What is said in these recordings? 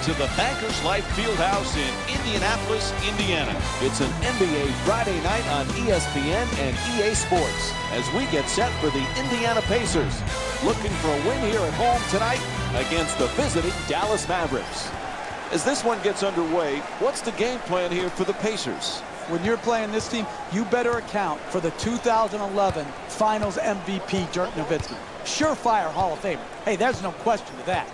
to the Bankers Life Fieldhouse in Indianapolis, Indiana. It's an NBA Friday night on ESPN and EA Sports as we get set for the Indiana Pacers, looking for a win here at home tonight against the visiting Dallas Mavericks. As this one gets underway, what's the game plan here for the Pacers? When you're playing this team, you better account for the 2011 Finals MVP, Dirk Nowitzki. Surefire Hall of Famer. Hey, there's no question to that.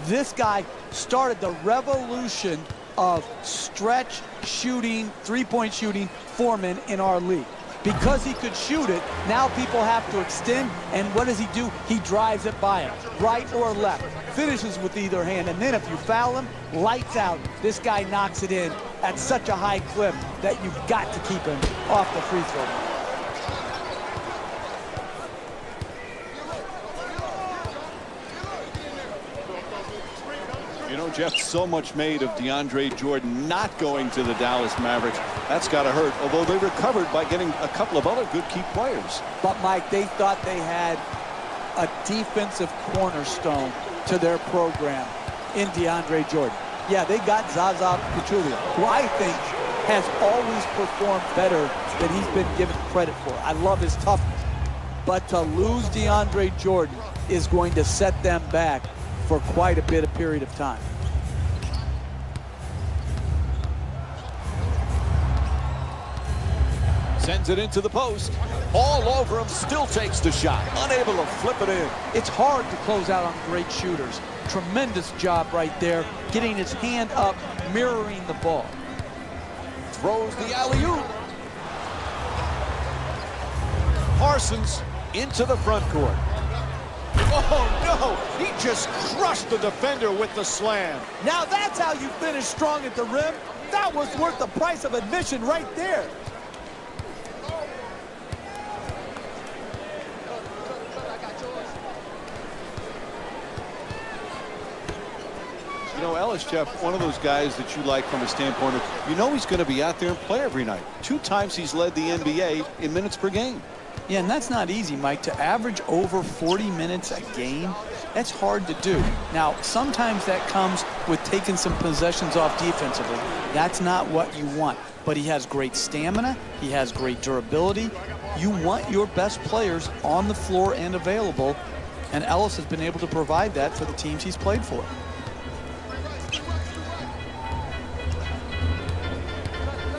This guy started the revolution of stretch shooting, three-point shooting foremen in our league. Because he could shoot it, now people have to extend, and what does he do? He drives it by him, right or left. Finishes with either hand, and then if you foul him, lights out. This guy knocks it in at such a high clip that you've got to keep him off the free throw line. You know, Jeff, so much made of DeAndre Jordan not going to the Dallas Mavericks. That's got to hurt, although they recovered by getting a couple of other good key players. But, Mike, they thought they had a defensive cornerstone to their program in DeAndre Jordan. Yeah, they got Zaza Pachulia, who I think has always performed better than he's been given credit for. I love his toughness. But to lose DeAndre Jordan is going to set them back for quite a bit of period of time. Sends it into the post. All over him, still takes the shot. Unable to flip it in. It's hard to close out on great shooters. Tremendous job right there, getting his hand up, mirroring the ball. Throws the alley-oop. Parsons into the front court. Oh, no! He just crushed the defender with the slam. Now that's how you finish strong at the rim. That was worth the price of admission right there. You know, Ellis, Jeff, one of those guys that you like from a standpoint of, you know he's going to be out there and play every night. 2 times he's led the NBA in minutes per game. Yeah, and that's not easy, Mike. To average over 40 minutes a game, that's hard to do. Now, sometimes that comes with taking some possessions off defensively. That's not what you want. But he has great stamina. He has great durability. You want your best players on the floor and available, and Ellis has been able to provide that for the teams he's played for.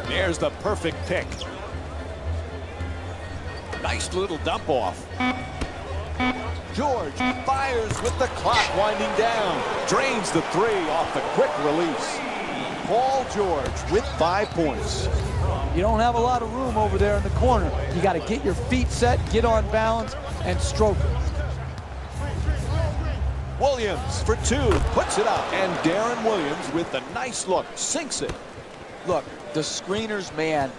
There's the perfect pick. Nice little dump off. George fires with the clock winding down. Drains the 3 off the quick release. Paul George with 5 points. You don't have a lot of room over there in the corner. You got to get your feet set, get on balance, and stroke it. Williams for 2, puts it up. And Darren Williams with the nice look, sinks it. Look, the screener's man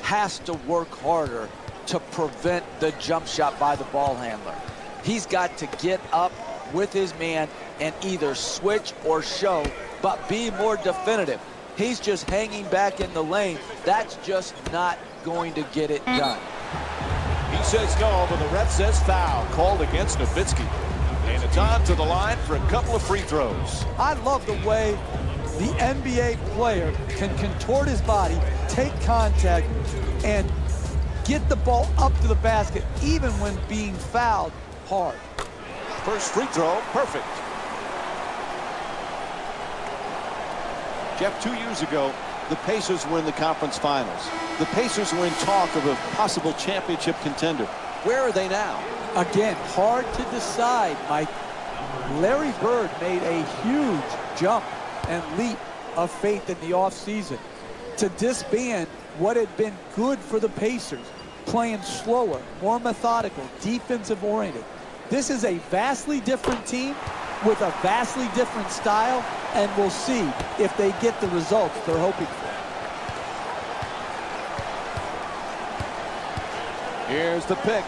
has to work harder to prevent the jump shot by the ball handler. He's got to get up with his man and either switch or show, but be more definitive. He's just hanging back in the lane. That's just not going to get it done. He says no, but the ref says foul called against Nowitzki. And it's on to the line for a couple of free throws. I love the way the NBA player can contort his body, take contact, and get the ball up to the basket, even when being fouled hard. First free throw, perfect. Jeff, 2 years ago, the Pacers were in the conference finals. The Pacers were in talk of a possible championship contender. Where are they now? Again, hard to decide, Mike. Larry Bird made a huge jump and leap of faith in the offseason to disband what had been good for the Pacers, playing slower, more methodical, defensive-oriented. This is a vastly different team with a vastly different style, and we'll see if they get the results they're hoping for. Here's the pick.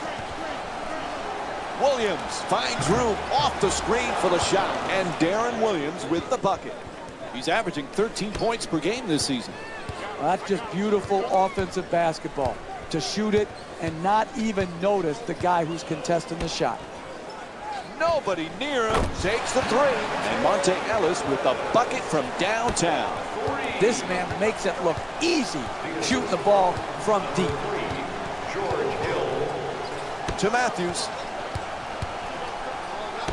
Williams finds room off the screen for the shot, and Darren Williams with the bucket. He's averaging 13 points per game this season. Well, that's just beautiful offensive basketball. To shoot it and not even notice the guy who's contesting the shot. Nobody near him. Takes the three. And Monte Ellis with the bucket from downtown. This man makes it look easy shooting the ball from deep. To Matthews.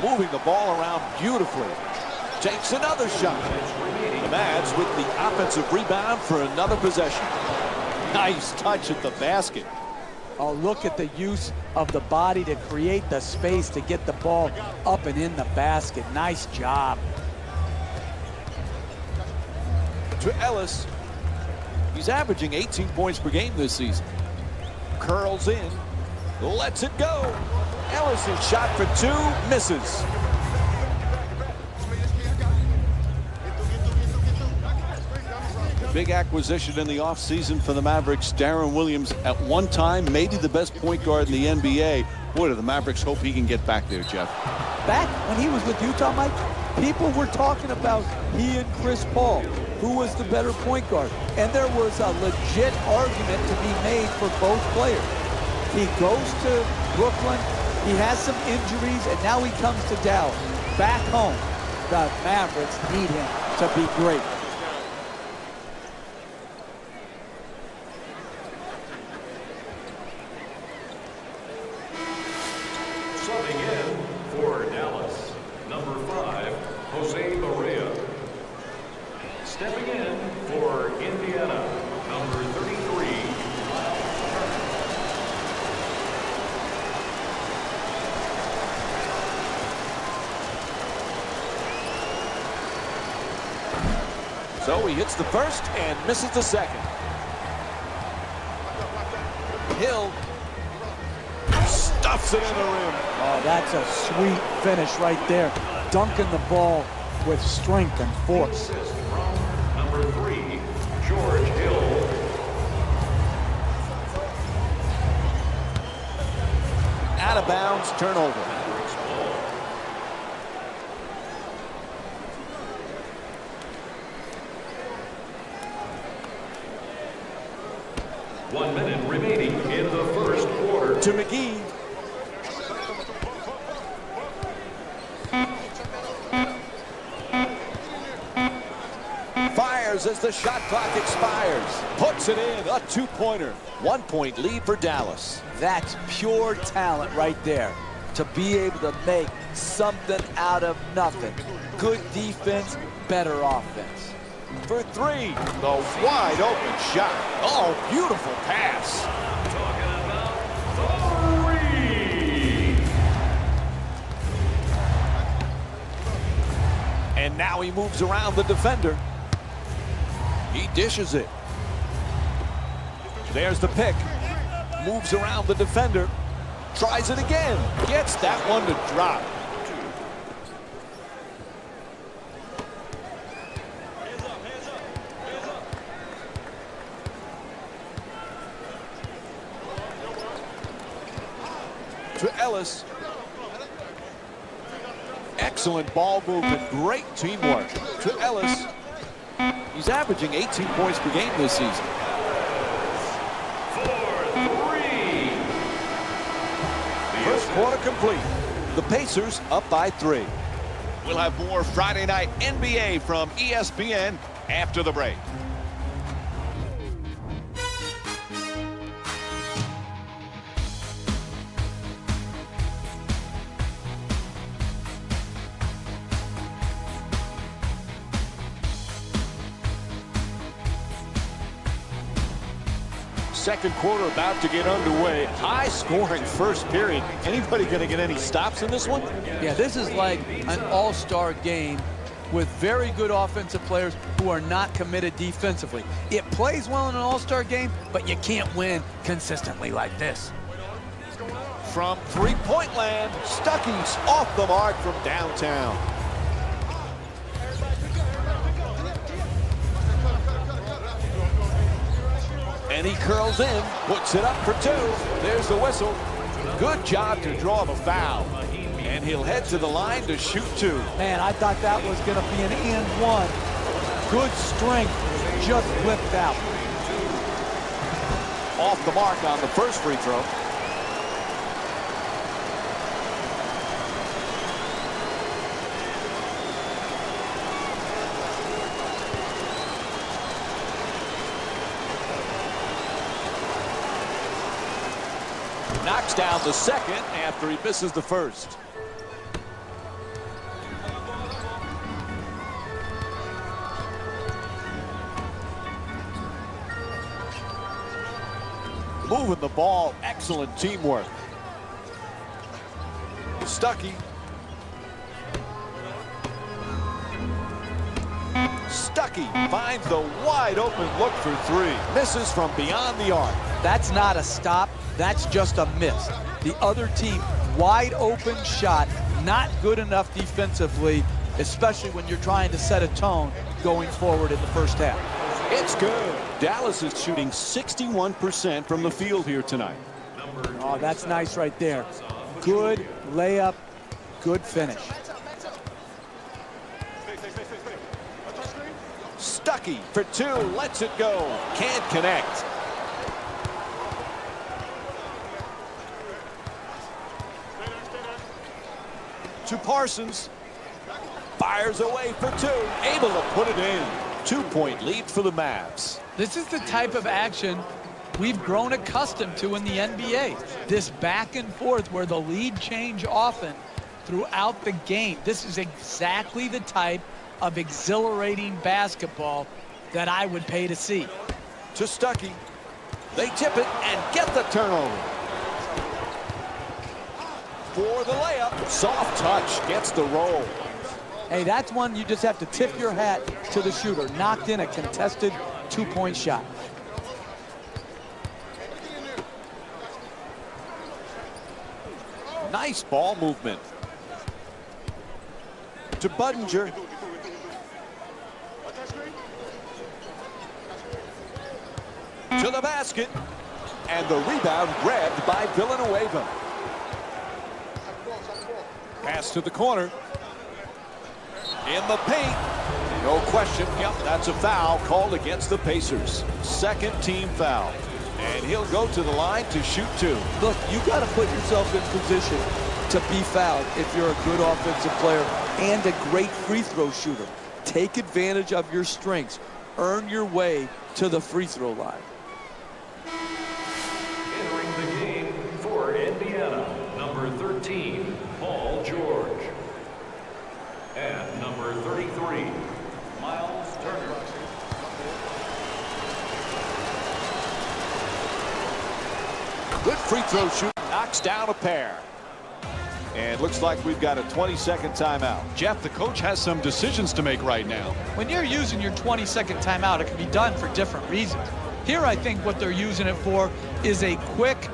Moving the ball around beautifully. Takes another shot. The Mavs with the offensive rebound for another possession. Nice touch at the basket. Oh, look at the use of the body to create the space to get the ball up and in the basket. Nice job. To Ellis. He's averaging 18 points per game this season. Curls in. Lets it go. Ellis' shot for two. Misses. Big acquisition in the offseason for the Mavericks. Darren Williams, at one time, maybe the best point guard in the NBA. Boy, do the Mavericks hope he can get back there, Jeff. Back when he was with Utah, Mike, people were talking about he and Chris Paul, who was the better point guard. And there was a legit argument to be made for both players. He goes to Brooklyn, he has some injuries, and now he comes to Dallas. Back home, the Mavericks need him to be great. Subbing in for Dallas, number 5, Jose Barea. Stepping in for Indiana, number 33. So he hits the first and misses the second. Hill stuffs it in the rim. Oh, that's a sweet finish right there. Dunking the ball with strength and force. Assist from number 3, George Hill. Out of bounds, turnover. Mavericks ball. One minute remaining in the first quarter. To McGee. Fires as the shot clock expires. Puts it in, a two-pointer. 1 point lead for Dallas. That's pure talent right there. To be able to make something out of nothing. Good defense, better offense. For three, the wide open shot. Oh, beautiful pass. Talking about three. And now he moves around the defender. He dishes it. There's the pick. Moves around the defender. Tries it again. Gets that one to drop. To Ellis. Excellent ball movement. Great teamwork. To Ellis. He's averaging 18 points per game this season. First quarter complete. The Pacers up by 3. We'll have more Friday night NBA from ESPN after the break. Second quarter about to get underway. High scoring first period. Anybody going to get any stops in this one? Yeah, this is like an all-star game with very good offensive players who are not committed defensively. It plays well in an all-star game, but you can't win consistently like this. From three-point land, Stuckey's off the mark from downtown. And he curls in, puts it up for 2. There's the whistle. Good job to draw the foul. And he'll head to the line to shoot 2. Man, I thought that was going to be an and one. Good strength, just flipped out. Off the mark on the first free throw. Knocks down the second after he misses the first. Moving the ball, excellent teamwork. Stuckey. Stuckey finds the wide open look for three. Misses from beyond the arc. That's not a stop, that's just a miss. The other team, wide open shot, not good enough defensively, especially when you're trying to set a tone going forward in the first half. It's good. Dallas is shooting 61% from the field here tonight. Oh, that's nice right there. Good layup, good finish. Stuckey for two, lets it go. Can't connect. To Parsons. Fires away for two. Able to put it in. 2-point lead for the Mavs. This is the type of action we've grown accustomed to in the NBA. This back and forth where the lead change often throughout the game. This is exactly the type of exhilarating basketball that I would pay to see. To Stuckey. They tip it and get the turnover. For the layup. Soft touch gets the roll. Hey, that's one you just have to tip your hat to the shooter. Knocked in a contested 2-point shot. Nice ball movement. To Budinger. To the basket. And the rebound grabbed by Villanueva. Pass to the corner. In the paint. No question. Yep, that's a foul called against the Pacers. Second team foul. And he'll go to the line to shoot two. Look, you got to put yourself in position to be fouled if you're a good offensive player and a great free throw shooter. Take advantage of your strengths. Earn your way to the free throw line. Entering the game for Indiana, number 13, Paul George. And number 33, Miles Turner. Good free throw shoot. Knocks down a pair. And looks like we've got a 20-second timeout. Jeff, the coach has some decisions to make right now. When you're using your 20-second timeout, it can be done for different reasons. Here, I think what they're using it for is a quick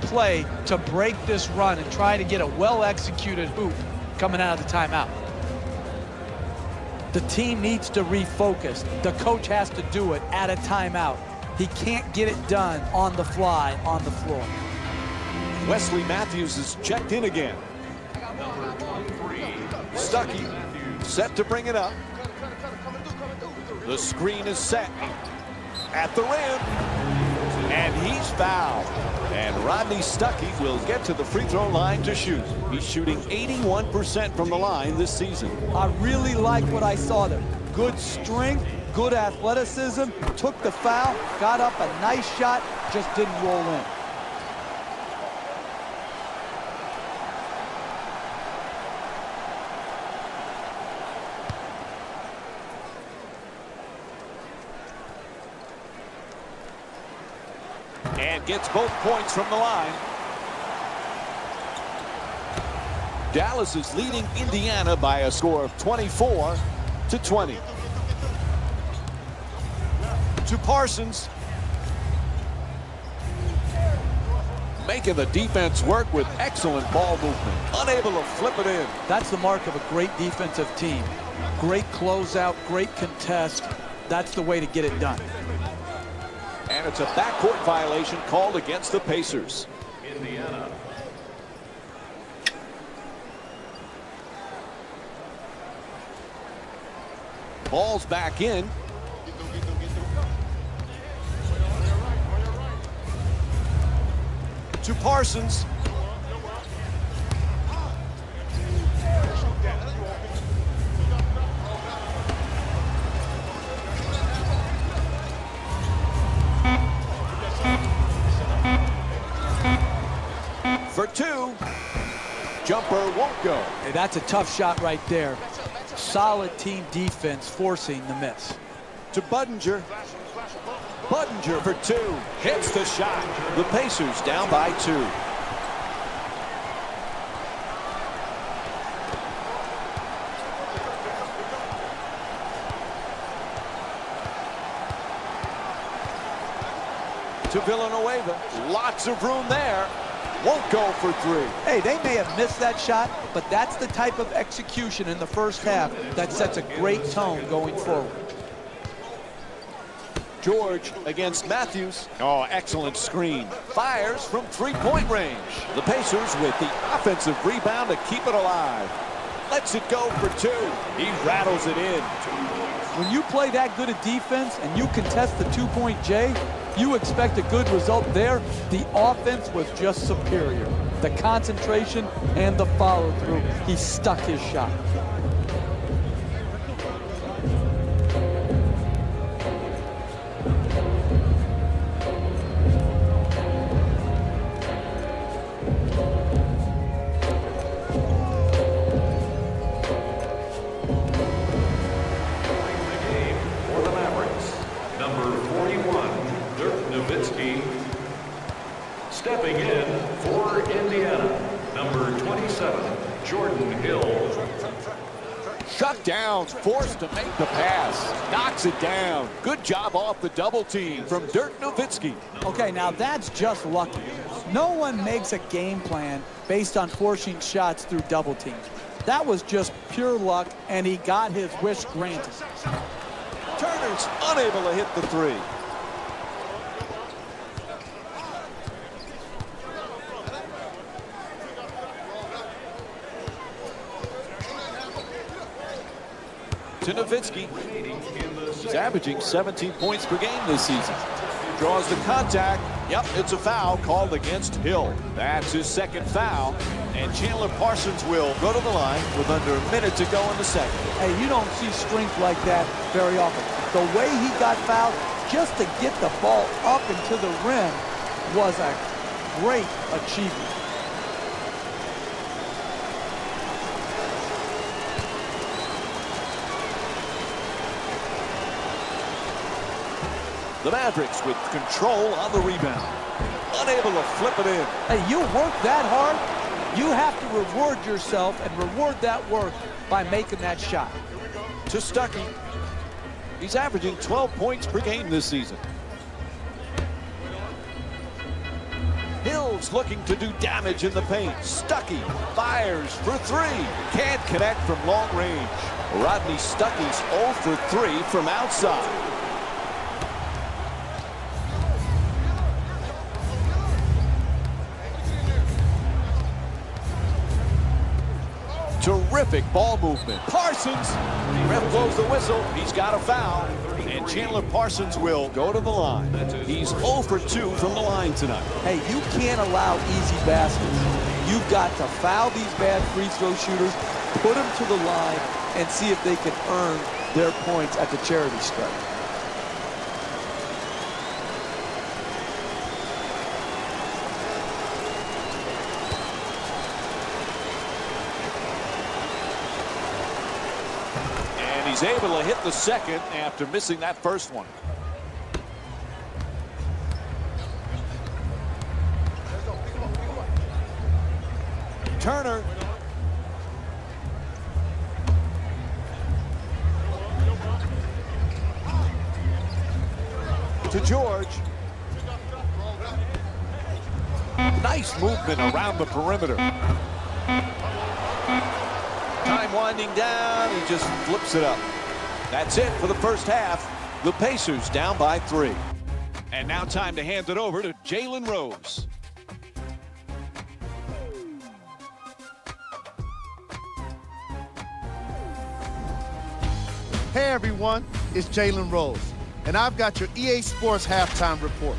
play to break this run and try to get a well-executed hoop coming out of the timeout. The team needs to refocus. The coach has to do it at a timeout. He can't get it done on the fly, on the floor. Wesley Matthews is checked in again. Stuckey set to bring it up. The screen is set at the rim. And he's fouled. And Rodney Stuckey will get to the free throw line to shoot. He's shooting 81% from the line this season. I really like what I saw there. Good strength, good athleticism, took the foul, got up a nice shot, just didn't roll in. And gets both points from the line. Dallas is leading Indiana by a score of 24-20. To Parsons. Making the defense work with excellent ball movement. Unable to flip it in. That's the mark of a great defensive team. Great closeout, great contest. That's the way to get it done. And it's a backcourt violation called against the Pacers. Indiana. Ball's back in. To Parsons. two. Jumper won't go. Hey, that's a tough shot right there. Solid team defense forcing the miss. To Budinger. Budinger for two. Hits the shot. The Pacers down by 2. To Villanueva. Lots of room there. Won't go for 3. Hey, they may have missed that shot, but that's the type of execution in the first half that sets a great tone going forward. George against Matthews. Oh, excellent screen. Fires from 3-point range. The Pacers with the offensive rebound to keep it alive. Lets it go for 2. He rattles it in. When you play that good a defense and you contest the 2-point J, you expect a good result there. The offense was just superior. The concentration and the follow-through. He stuck his shot. For the Mavericks, number 41, stepping in for Indiana, number 27, Jordan Hill. Shut down, forced to make the pass. Knocks it down. Good job off the double team from Dirk Nowitzki. Okay, now that's just lucky. No one makes a game plan based on forcing shots through double teams. That was just pure luck, and he got his wish granted. Turner's unable to hit the 3. To Nowitzki. He's averaging 17 points per game this season. Draws the contact. Yep, it's a foul called against Hill. That's his second foul. And Chandler Parsons will go to the line with under a minute to go in the second. Hey, you don't see strength like that very often. The way he got fouled just to get the ball up into the rim was a great achievement. The Mavericks with control on the rebound. Unable to flip it in. Hey, you work that hard, you have to reward yourself and reward that work by making that shot. To Stuckey. He's averaging 12 points per game this season. Hill's looking to do damage in the paint. Stuckey fires for 3. Can't connect from long range. Rodney Stuckey's 0 for 3 from outside. Terrific ball movement. Parsons. The ref blows the whistle. He's got a foul. And Chandler Parsons will go to the line. He's 0 for 2 from the line tonight. Hey, you can't allow easy baskets. You've got to foul these bad free throw shooters, put them to the line, and see if they can earn their points at the charity stripe. He's able to hit the second after missing that first one. Turner. To George. Nice movement around the perimeter. Time winding down, he just flips it up. That's it for the first half. The Pacers down by 3. And now time to hand it over to Jalen Rose. Hey everyone, it's Jalen Rose, and I've got your EA Sports halftime report.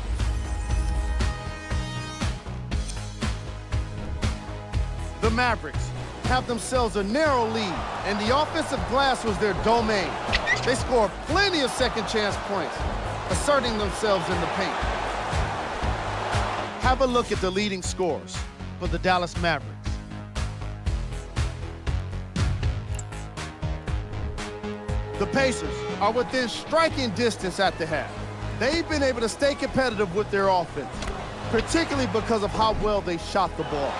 The Mavericks have themselves a narrow lead, and the offensive glass was their domain. They scored plenty of second chance points, asserting themselves in the paint. Have a look at the leading scorers. for the Dallas Mavericks. The Pacers are within striking distance at the half. They've been able to stay competitive with their offense, particularly because of how well they shot the ball.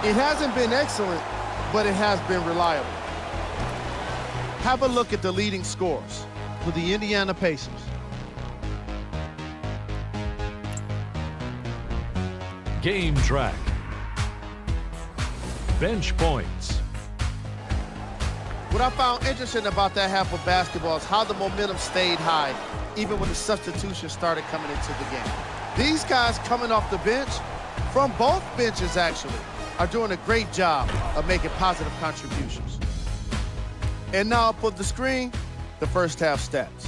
It hasn't been excellent, but it has been reliable. Have a look at the leading scorers for the Indiana Pacers. Game track. Bench points. What I found interesting about that half of basketball is how the momentum stayed high, even when the substitutions started coming into the game. These guys coming off the bench, from both benches actually, are doing a great job of making positive contributions. And now up on the screen, the first half stats.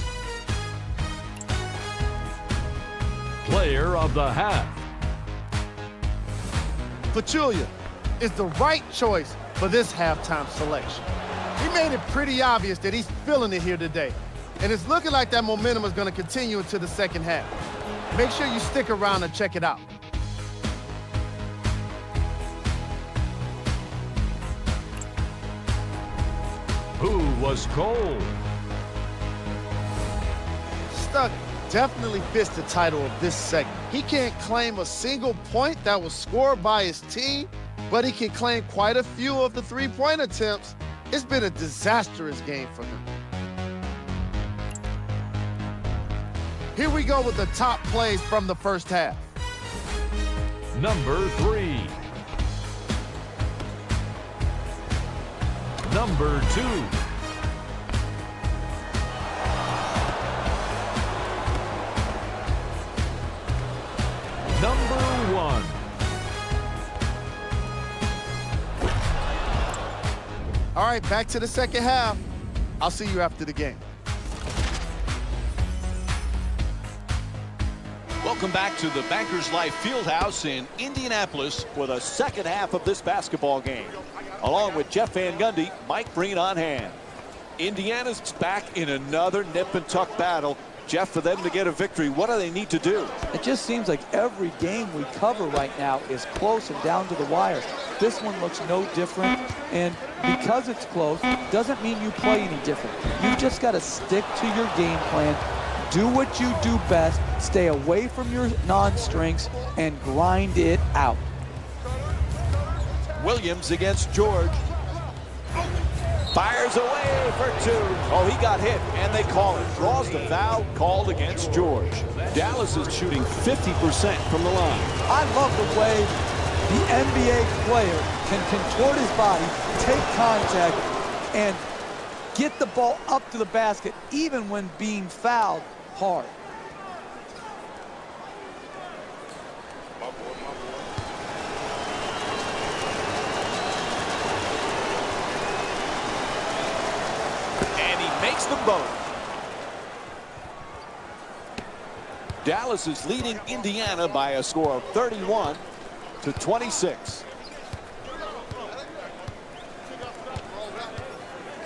Player of the half. Pachulia is the right choice for this halftime selection. He made it pretty obvious that he's feeling it here today. And it's looking like that momentum is going to continue into the second half. Make sure you stick around and check it out. Who was cold? Stuck definitely fits the title of this segment. He can't claim a single point that was scored by his team, but he can claim quite a few of the three-point attempts. It's been a disastrous game for him. Here we go with the top plays from the first half. Number 3. Number 2. Number 1. All right, back to the second half. I'll see you after the game. Welcome back to the Bankers Life Fieldhouse in Indianapolis for the second half of this basketball game. Along with Jeff Van Gundy, Mike Breen on hand. Indiana's back in another nip and tuck battle. Jeff, for them to get a victory, what do they need to do? It just seems like every game we cover right now is close and down to the wire. This one looks no different, and because it's close, doesn't mean you play any different. You've just got to stick to your game plan, do what you do best, stay away from your non-strengths, and grind it out. Williams against George. Fires away for 2. Oh, he got hit, and they call it. Draws the foul called against George. Dallas is shooting 50% from the line. I love the way the NBA player can contort his body, take contact, and get the ball up to the basket, even when being fouled hard. Makes them both. Dallas is leading Indiana by a score of 31-26.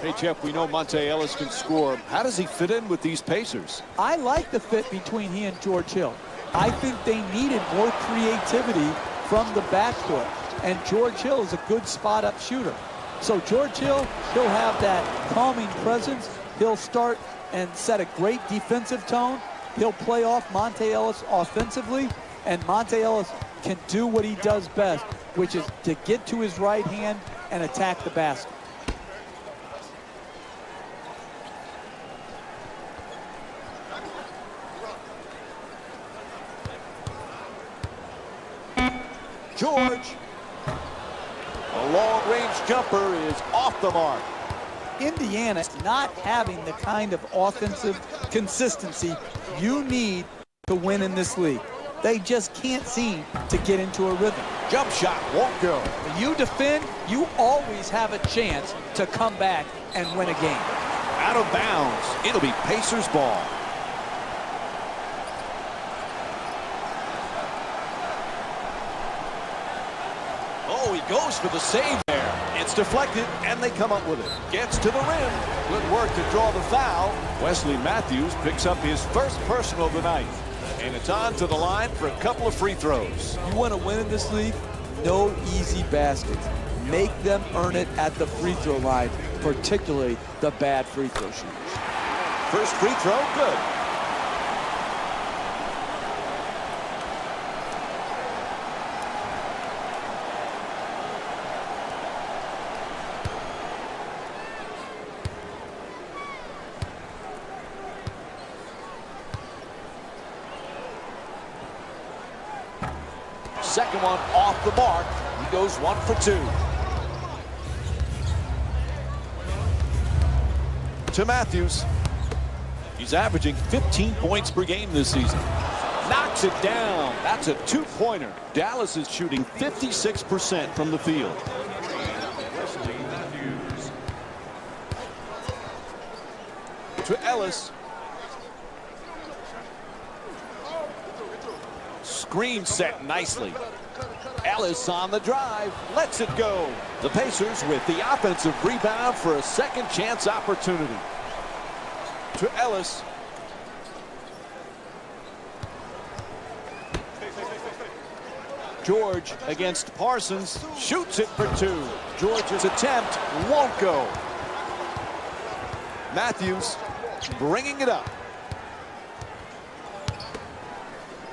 Hey, Jeff, we know Monte Ellis can score. How does he fit in with these Pacers? I like the fit between he and George Hill. I think they needed more creativity from the backcourt, and George Hill is a good spot-up shooter. So George Hill, he'll have that calming presence. He'll start and set a great defensive tone. He'll play off Monte Ellis offensively, and Monte Ellis can do what he does best, which is to get to his right hand and attack the basket. George. A long-range jumper is off the mark. Indiana not having the kind of offensive consistency you need to win in this league. They just can't seem to get into a rhythm. Jump shot won't go. When you defend, you always have a chance to come back and win a game. Out of bounds. It'll be Pacers ball. Oh, he goes for the save there. It's deflected, and they come up with it. Gets to the rim. Good work to draw the foul. Wesley Matthews picks up his first personal of the night. And it's on to the line for a couple of free throws. You want to win in this league? no easy baskets. Make them earn it at the free throw line, particularly the bad free throw shooters. First free throw, good. Second one off the mark. He goes 1 for 2. To Matthews. He's averaging 15 points per game this season. Knocks it down. That's a two-pointer. Dallas is shooting 56% from the field. To Ellis. Screen set nicely. Ellis on the drive, lets it go. The Pacers with the offensive rebound for a second chance opportunity. To Ellis. George against Parsons, shoots it for 2. George's attempt won't go. Matthews bringing it up.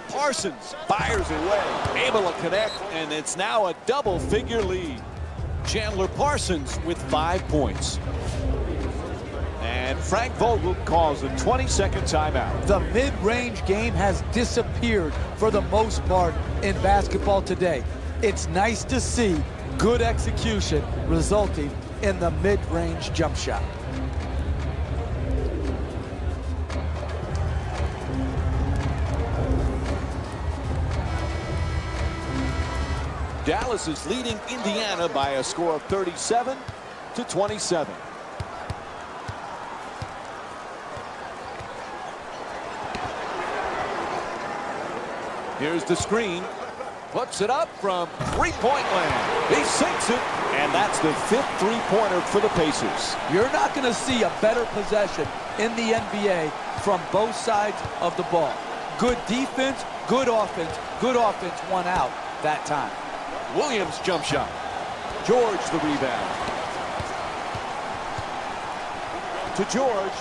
Parsons fires away, able to connect, and it's now a double-figure lead. Chandler Parsons with 5 points. And Frank Vogel calls a 20-second timeout. The mid-range game has disappeared for the most part in basketball today. It's nice to see good execution resulting in the mid-range jump shot. Dallas is leading Indiana by a score of 37-27. Here's the screen. Puts it up from three-point land. He sinks it, and that's the 5th three-pointer for the Pacers. You're not going to see a better possession in the NBA from both sides of the ball. Good defense, good offense won out that time. Williams jump shot. George the rebound. To George.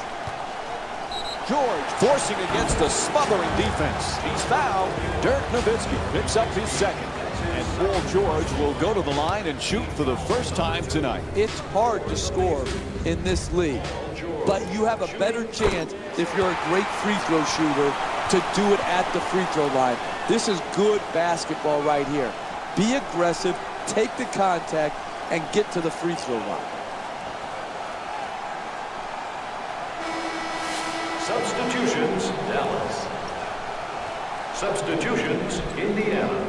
George forcing against a smothering defense. He's fouled. Dirk Nowitzki picks up his second. And Paul George will go to the line and shoot for the first time tonight. It's hard to score in this league, but you have a better chance if you're a great free throw shooter to do it at the free throw line. This is good basketball right here. Be aggressive, take the contact, and get to the free throw line. Substitutions, Dallas. Substitutions, Indiana.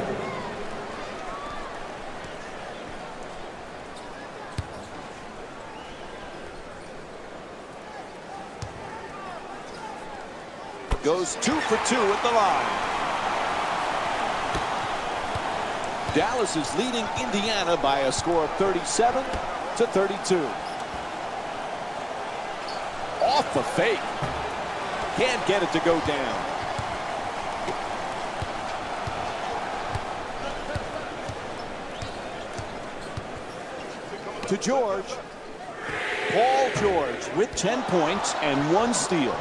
Goes 2 for 2 at the line. Dallas is leading Indiana by a score of 37-32. Off the fake. Can't get it to go down. To George. Paul George with 10 points and 1 steal.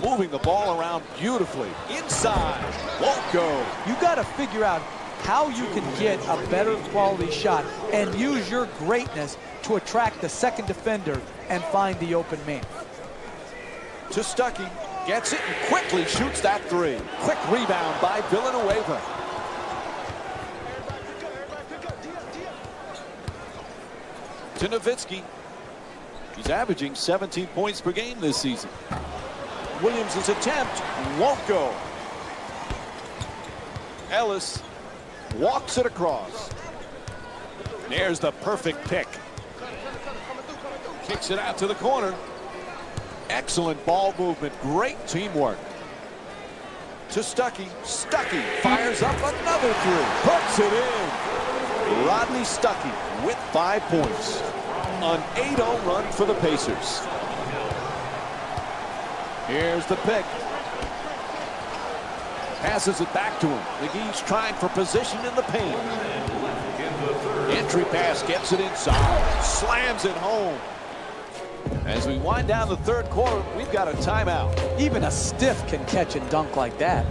Moving the ball around beautifully. Inside. Won't go. You got to figure out how you can get a better quality shot and use your greatness to attract the second defender and find the open man. To Stuckey. Gets it and quickly shoots that 3. Quick rebound by Villanueva. To Nowitzki. He's averaging 17 points per game this season. Williams' attempt won't go. Ellis walks it across. There's the perfect pick. Kicks it out to the corner. Excellent ball movement. Great teamwork. To Stuckey. Stuckey fires up another 3. Puts it in. Rodney Stuckey with 5 points. An 8-0 run for the Pacers. Here's the pick. Passes it back to him. McGee's trying for position in the paint. Entry pass gets it inside. Slams it home. As we wind down the third quarter, we've got a timeout. Even a stiff can catch and dunk like that.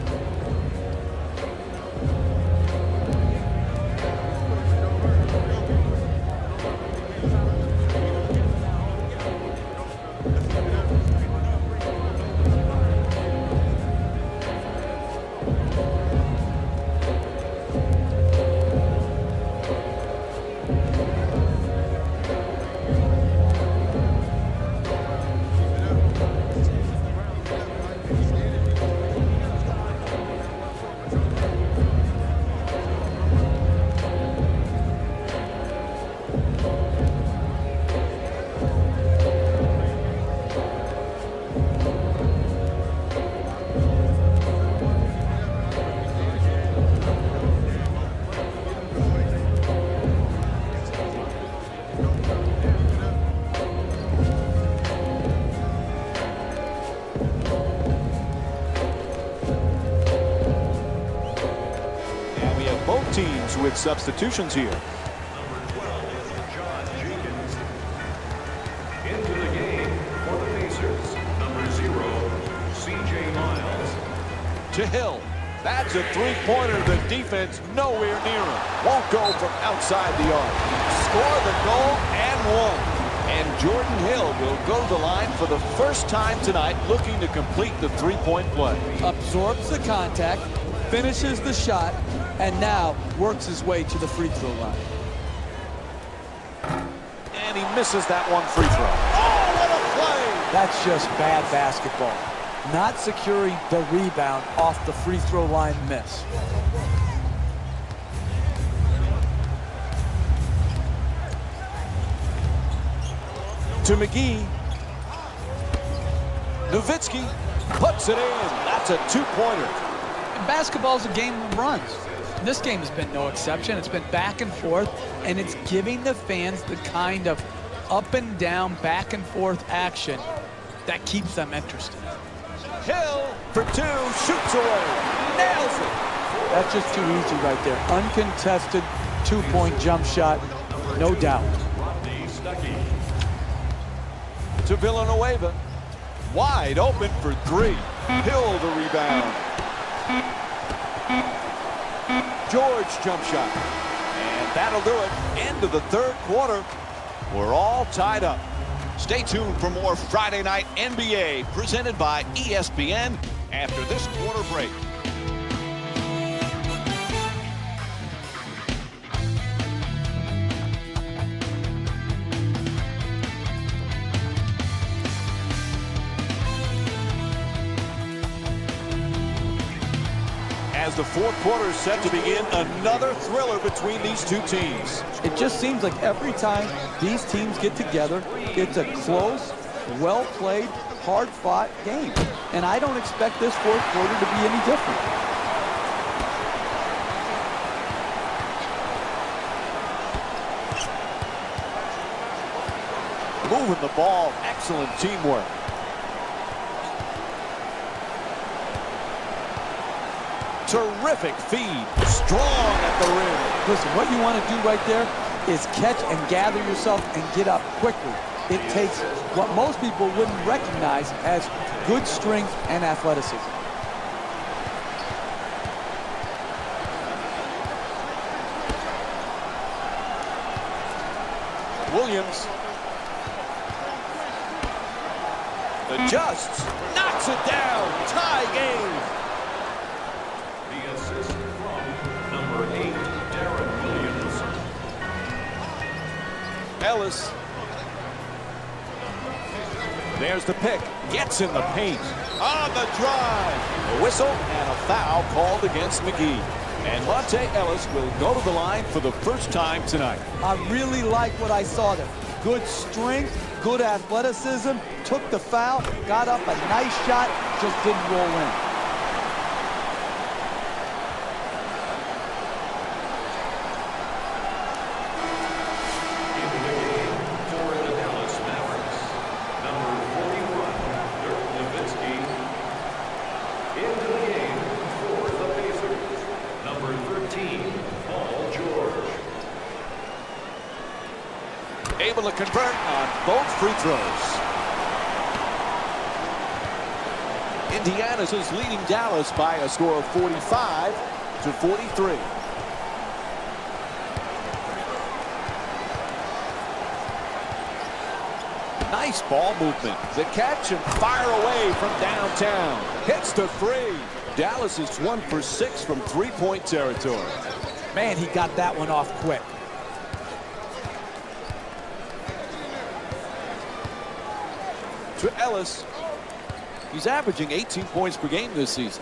Teams with substitutions here. Number 12, John Jenkins. Into the game for the Pacers. Number 0, C.J. Miles. To Hill. That's a three-pointer. The defense nowhere near him. Won't go from outside the arc. Score the goal and one. And Jordan Hill will go to the line for the first time tonight, looking to complete the three-point play. Absorbs the contact, finishes the shot, and now works his way to the free throw line. And he misses that one free throw. Oh, what a play! That's just bad basketball. Not securing the rebound off the free throw line miss. To McGee. Nowitzki puts it in. That's a two-pointer. Basketball is a game of runs. This game has been no exception. It's been back and forth, and it's giving the fans the kind of up and down, back and forth action that keeps them interested. Hill for two, shoots away, nails it. That's just too easy right there. Uncontested two-point jump shot, no doubt. To Villanueva, wide open for three. Hill the rebound. George jump shot. And that'll do it. End of the third quarter. We're all tied up. Stay tuned for more Friday Night NBA presented by ESPN after this quarter break. As the fourth quarter is set to begin, another thriller between these two teams. It just seems like every time these teams get together, it's a close, well-played, hard-fought game. And I don't expect this fourth quarter to be any different. Moving the ball, excellent teamwork. Terrific feed, strong at the rim. Listen, what you want to do right there is catch and gather yourself and get up quickly. It takes what most people wouldn't recognize as good strength and athleticism. Williams adjusts, knocks it down, tie game. The assist from number 8, Darren Williams. Ellis. There's the pick. Gets in the paint. On the drive. A whistle and a foul called against McGee. And Monte Ellis will go to the line for the first time tonight. I really like what I saw there. Good strength, good athleticism, took the foul, got up a nice shot, just didn't roll in. Into the game for the Dallas Mavericks. Number 41, Dirk Nowitzki. able to convert on both free throws. Indiana's is leading Dallas by a score of 45-43. Nice ball movement. The catch and fire away from downtown. Hits the three. Dallas is 1 for 6 from three-point territory. Man, he got that one off quick. To Ellis. He's averaging 18 points per game this season.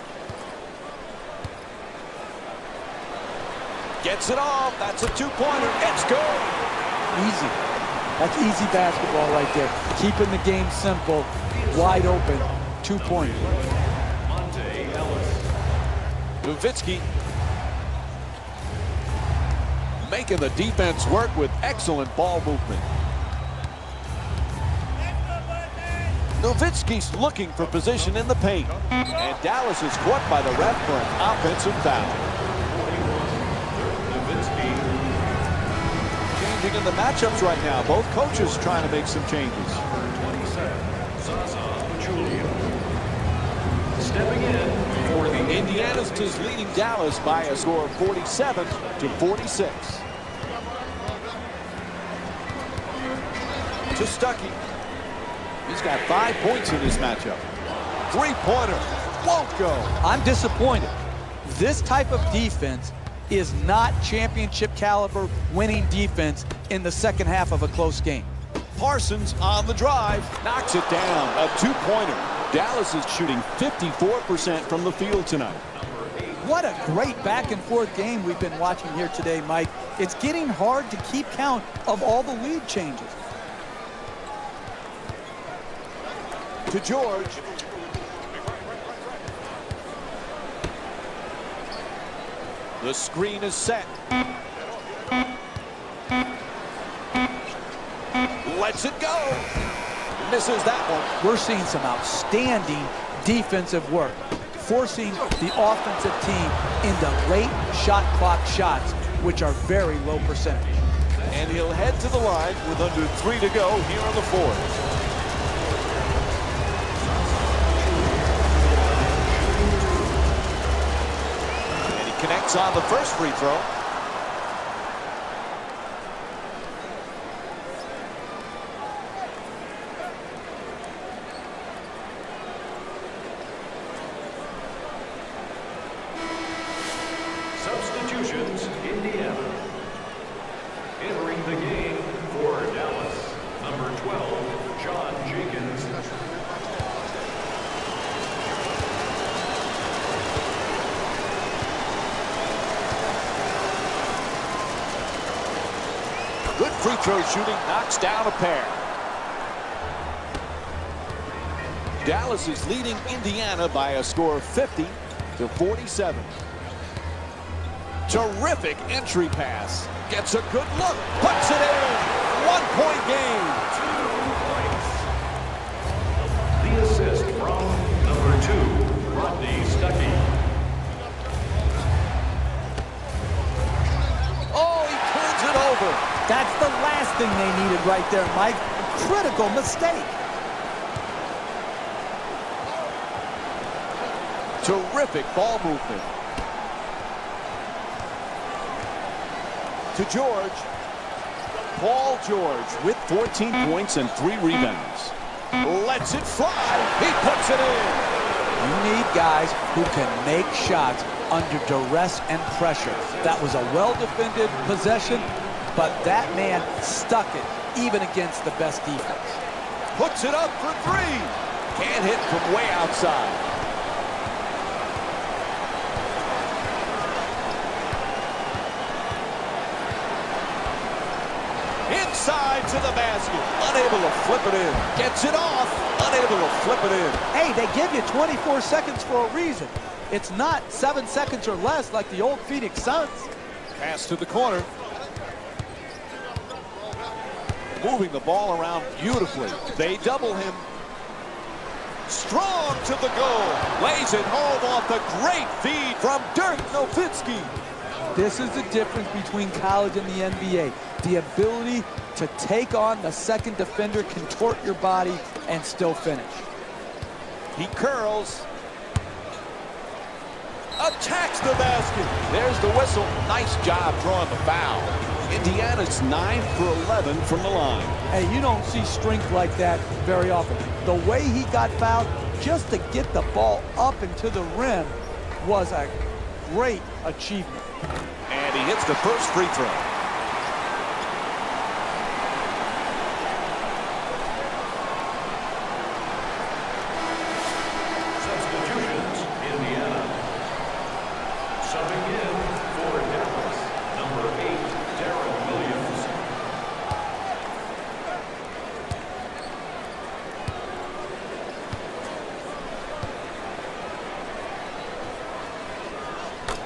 Gets it off. That's a two-pointer. It's good. Easy. That's easy basketball right there. Keeping the game simple, wide open, 2-point. Nowitzki making the defense work with excellent ball movement. Nowitzki's looking for position in the paint. And Dallas is caught by the ref for an offensive foul. Changing in the matchups right now. Both coaches trying to make some changes. Stepping in for the Indiana's is leading Dallas by a score of 47-46. To Stuckey. He's got 5 points in this matchup. Three-pointer won't go. I'm disappointed. This type of defense is not championship caliber winning defense in the second half of a close game. Parsons on the drive, knocks it down. A two-pointer. Dallas is shooting 54% from the field tonight. What a great back-and-forth game we've been watching here today, Mike. It's getting hard to keep count of all the lead changes. To George. The screen is set. Lets it go. Misses that one. We're seeing some outstanding defensive work, forcing the offensive team into late shot clock shots, which are very low percentage. And he'll head to the line with under 3 to go here in the fourth. Connects on the first free throw. substitutions, Indiana. Entering the game for Dallas, number 12, John Jenkins. Good free throw shooting, knocks down a pair. Dallas is leading Indiana by a score of 50-47. Terrific entry pass. Gets a good look. Puts it in. 1-point game. 2 points. The assist from number 2, Rodney Stuckey. Oh, he turns it over. That's the last thing they needed right there, Mike. A critical mistake. Terrific ball movement. To George. Paul George with 14 points and 3 rebounds. Lets it fly. He puts it in. You need guys who can make shots under duress and pressure. That was a well-defended possession, but that man stuck it even against the best defense. Puts it up for 3. Can't hit from way outside. Inside to the basket. Unable to flip it in. Gets it off. Unable to flip it in. Hey, they give you 24 seconds for a reason. It's not 7 seconds or less like the old Phoenix Suns. Pass to the corner. Moving the ball around beautifully. They double him. Strong to the goal. Lays it home off the great feed from Dirk Nowitzki. This is the difference between college and the NBA. The ability to take on the second defender, contort your body, and still finish. He curls. Attacks the basket. There's the whistle. Nice job drawing the foul. Indiana's 9 for 11 from the line. Hey, you don't see strength like that very often. The way he got fouled just to get the ball up and to the rim was a great achievement. And he hits the first free throw. Substitutions, Indiana. Subbing in for Dallas, number 8, Darren Williams.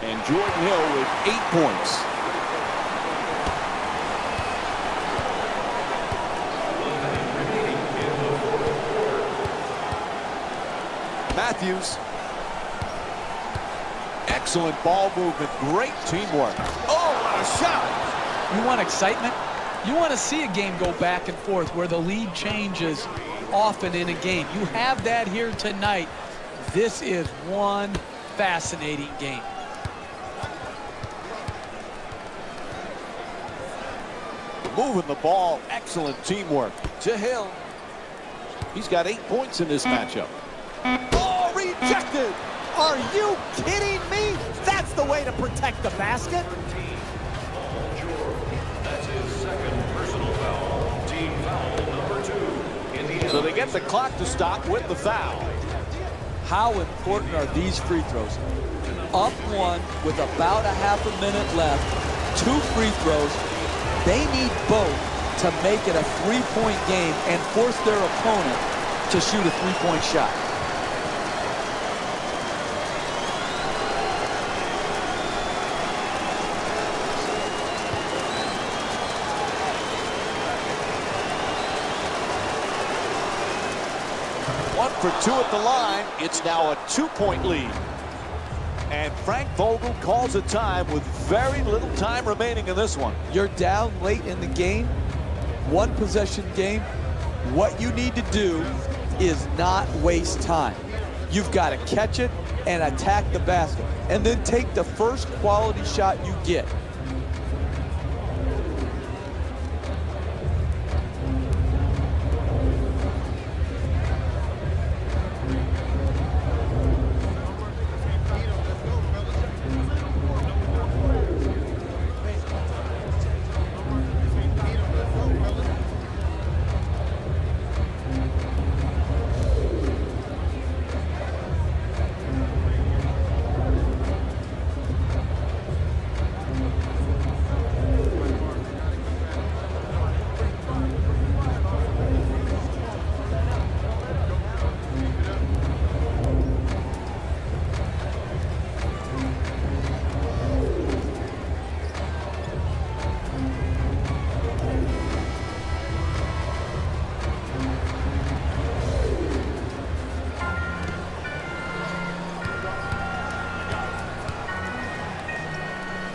And Jordan Hill with 8 points. Matthews. Excellent ball movement. Great teamwork. Oh, what a shot. You want excitement? You want to see a game go back and forth where the lead changes often in a game. You have that here tonight. This is one fascinating game. Moving the ball. Excellent teamwork. To Hill. He's got 8 points in this matchup. Ball rejected. Are you kidding me? That's the way to protect the basket. That's his second personal foul. Team foul number 2. Indiana. So they get the clock to stop with the foul. How important are these free throws? Up one with about a half a minute left, 2 free throws. They need both to make it a 3-point game and force their opponent to shoot a 3-point shot. One for 2 at the line. It's now a 2-point lead. And Frank Vogel calls a time with very little time remaining in this one. You're down late in the game, 1 possession game. What you need to do is not waste time. You've got to catch it and attack the basket, and then take the first quality shot you get.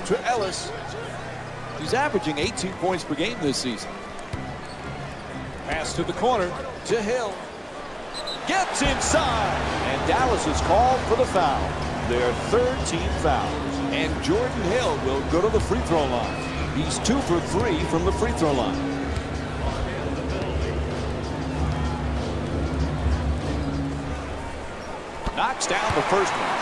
To Ellis. He's averaging 18 points per game this season. Pass to the corner. To Hill. Gets inside. And Dallas is called for the foul. Their 3rd team foul. And Jordan Hill will go to the free throw line. He's 2 for 3 from the free throw line. Knocks down the first one.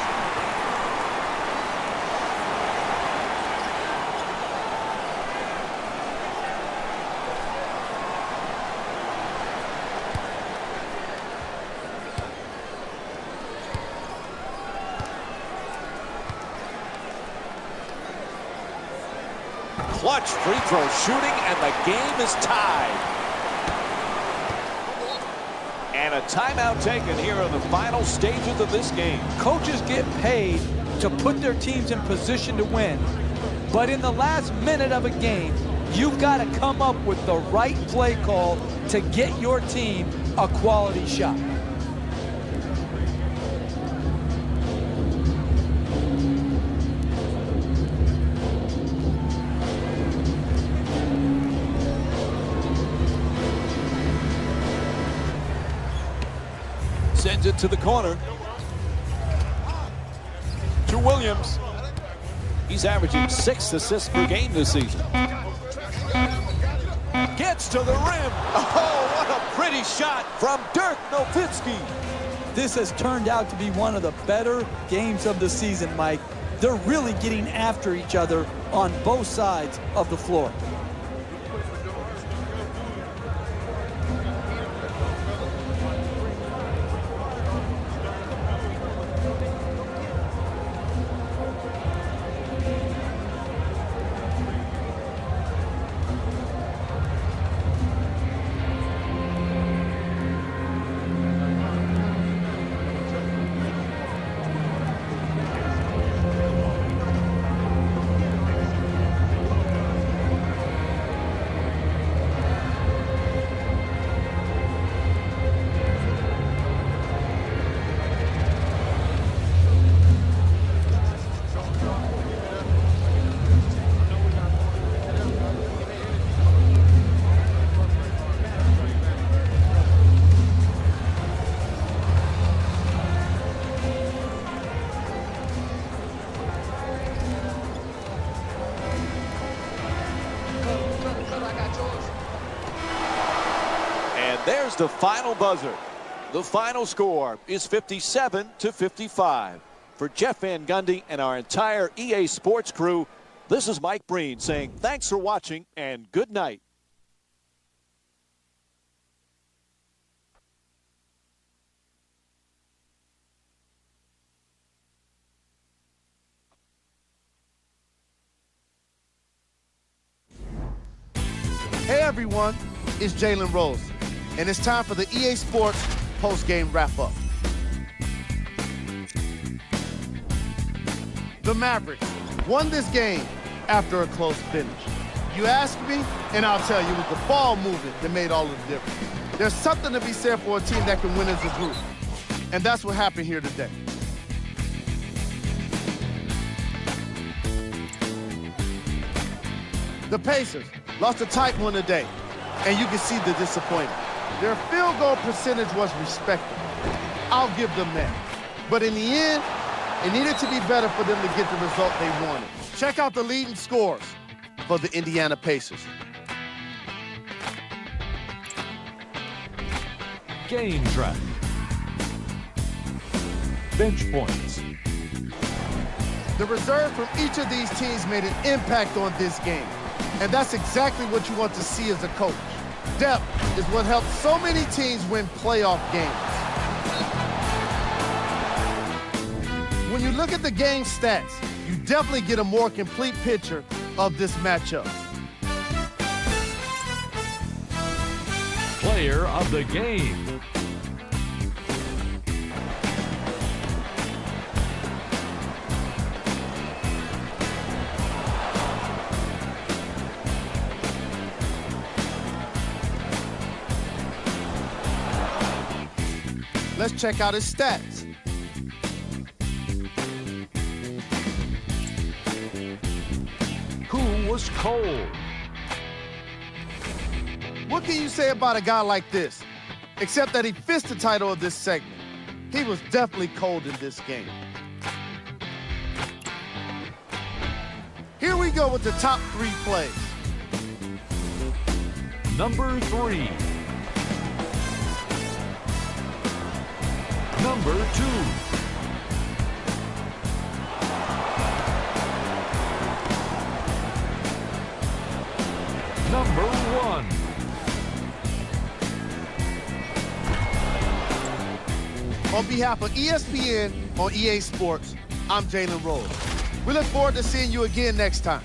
Clutch free throw shooting, and the game is tied. And a timeout taken here in the final stages of this game. Coaches get paid to put their teams in position to win. But in the last minute of a game, you've got to come up with the right play call to get your team a quality shot. Sends it to the corner. To Williams. He's averaging 6 assists per game this season. Gets to the rim. Oh, what a pretty shot from Dirk Nowitzki. This has turned out to be one of the better games of the season, Mike. They're really getting after each other on both sides of the floor. There's the final buzzer. The final score is 57-55. For Jeff Van Gundy and our entire EA Sports crew, this is Mike Breen saying thanks for watching and good night. Hey everyone, it's Jalen Rose, and it's time for the EA Sports post-game wrap-up. The Mavericks won this game after a close finish. You ask me, and I'll tell you, it was the ball movement that made all of the difference. There's something to be said for a team that can win as a group, and that's what happened here today. The Pacers lost a tight one today, and you can see the disappointment. Their field goal percentage was respectable. I'll give them that. But in the end, it needed to be better for them to get the result they wanted. Check out the leading scores for the Indiana Pacers. Game track. Bench points. The reserve from each of these teams made an impact on this game. And that's exactly what you want to see as a coach. Depth is what helps so many teams win playoff games. When you look at the game stats, you definitely get a more complete picture of this matchup. Player of the game. Let's check out his stats. Who was cold? What can you say about a guy like this? Except that he fits the title of this segment. He was definitely cold in this game. Here we go with the top 3 plays. Number 3. Number 2. Number 1. On behalf of ESPN on EA Sports, I'm Jalen Rose. We look forward to seeing you again next time.